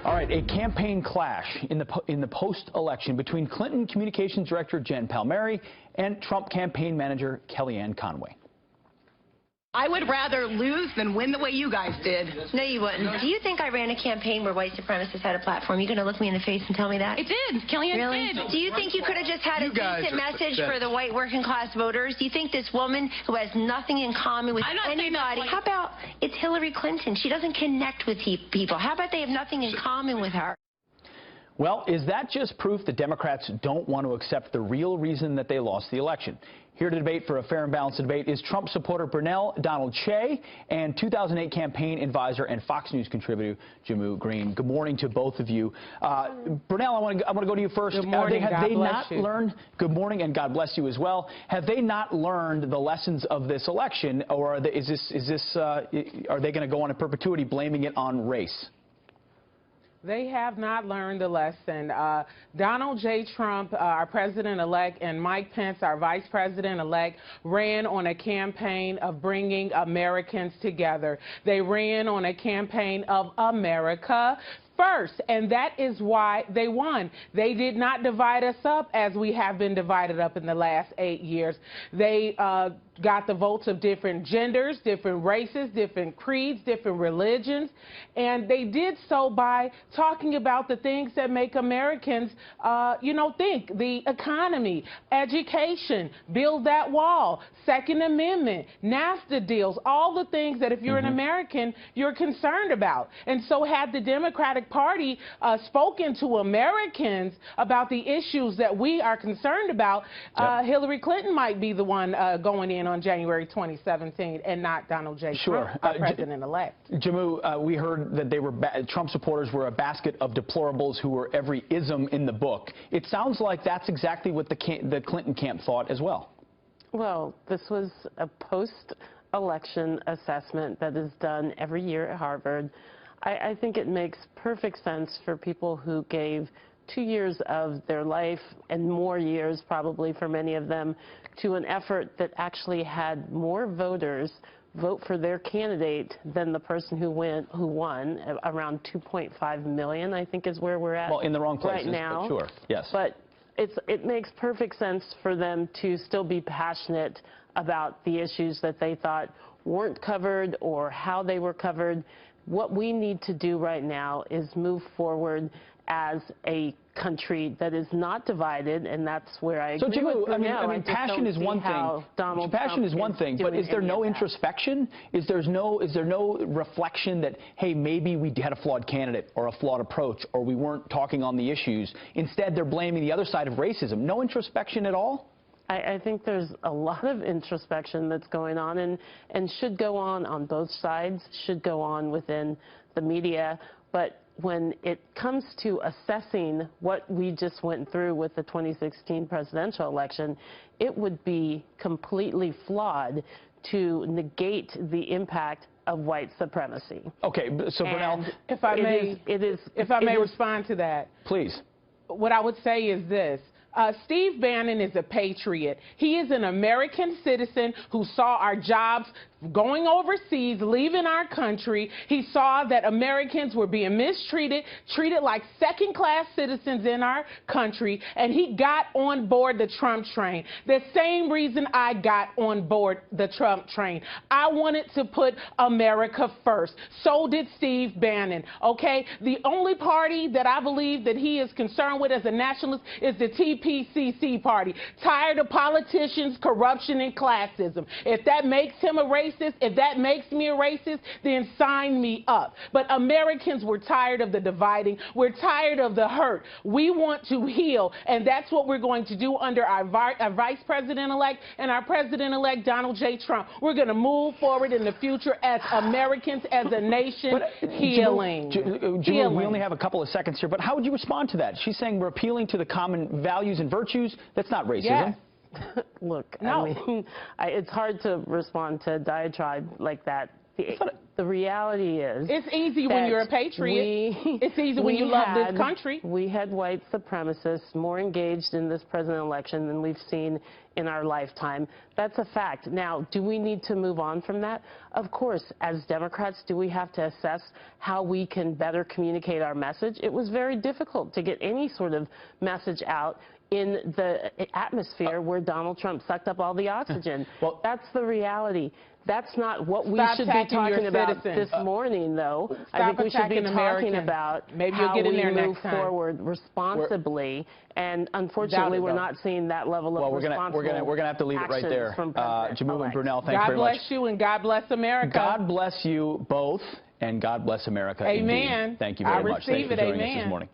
All right, a campaign clash in the post-election between Clinton Communications Director Jen Palmieri and Trump campaign manager Kellyanne Conway. I would rather lose than win the way you guys did. No, you wouldn't. Do you think I ran a campaign where white supremacists had a platform? You going to look me in the face and tell me that? It did. Kellyanne really? did. Do you think you could have just had a decent message for the white working class voters? Do you think this woman who has nothing in common with anybody, how about it's Hillary Clinton? She doesn't connect with people. How about they have nothing in common with her? Well, is that just proof that Democrats don't want to accept the real reason that they lost the election? Here to debate for a fair and balanced debate is Trump supporter Brynell Donald Shea and 2008 campaign advisor and Fox News contributor Jehmu Greene. Good morning to both of you. Brynell, I want to go to you first. Good morning. Have God they bless not you. learned? Good morning, and God bless you as well. Have they not learned the lessons of this election, or are they, are they going to go on in perpetuity blaming it on race? They have not learned the lesson. Donald J. Trump, our president-elect, and Mike Pence, our vice president-elect, ran on a campaign of bringing Americans together. They ran on a campaign of America first, and that is why they won. They did not divide us up as we have been divided up in the last 8 years. They got the votes of different genders, different races, different creeds, different religions, and they did so by talking about the things that make Americans, think. The economy, education, build that wall, Second Amendment, NAFTA deals, all the things that if you're an American, you're concerned about. And so had the Democratic Party spoken to Americans about the issues that we are concerned about, Hillary Clinton might be the one going in on January 2017 and not Donald J. Trump, our president-elect. Jehmu, we heard that they were Trump supporters were a basket of deplorables who were every ism in the book. It sounds like that's exactly what the Clinton camp thought as well. Well, this was a post-election assessment that is done every year at Harvard. I think it makes perfect sense for people who gave 2 years of their life and more years probably for many of them to an effort that actually had more voters vote for their candidate than the person who won. Around 2.5 million, I think, is where we're at. Well, in the wrong places, right now. but sure, yes. But it makes perfect sense for them to still be passionate about the issues that they thought weren't covered or how they were covered. What we need to do right now is move forward as a country that is not divided, and that's where I agree with Brynell. I mean, passion is one thing. Passion is one thing, but is there no introspection? Is there no reflection that, hey, maybe we had a flawed candidate or a flawed approach, or we weren't talking on the issues? Instead, they're blaming the other side of racism. No introspection at all? I think there's a lot of introspection that's going on and should go on both sides, should go on within the media. But when it comes to assessing what we just went through with the 2016 presidential election, it would be completely flawed to negate the impact of white supremacy. Okay, so Brynell, if I may respond to that. Please. What I would say is this. Steve Bannon is a patriot. He is an American citizen who saw our jobs going overseas, leaving our country. He saw that Americans were being mistreated, treated like second-class citizens in our country, and he got on board the Trump train. The same reason I got on board the Trump train. I wanted to put America first. So did Steve Bannon, okay? The only party that I believe that he is concerned with as a nationalist is the TPCC party. Tired of politicians, corruption, and classism. If that makes him a racist, if that makes me a racist, then sign me up. But Americans were tired of the dividing. We're tired of the hurt. We want to heal, and that's what we're going to do under our vice president-elect and our president-elect Donald J. Trump. We're going to move forward in the future as Americans, as a nation, healing. Jehmu, we only have a couple of seconds here, but how would you respond to that? She's saying we're appealing to the common values and virtues. That's not racism. Yes. Look, no. I mean, it's hard to respond to a diatribe like that. The reality is it's easy when you're a patriot. It's easy when you love this country. We had white supremacists more engaged in this presidential election than we've seen in our lifetime. That's a fact. Now, do we need to move on from that? Of course. As Democrats, do we have to assess how we can better communicate our message? It was very difficult to get any sort of message out in the atmosphere where Donald Trump sucked up all the oxygen. Well, that's the reality. That's not what we should be talking about this morning, though. I think we should be talking about how we move forward responsibly. And unfortunately, we're not seeing that level of responsible we're going to have to leave it right there. Jamuma and Brunel, thanks very much. God bless you and God bless America. God bless you both and God bless America. Amen. Indeed. Thank you very much. Thanks for joining us this morning.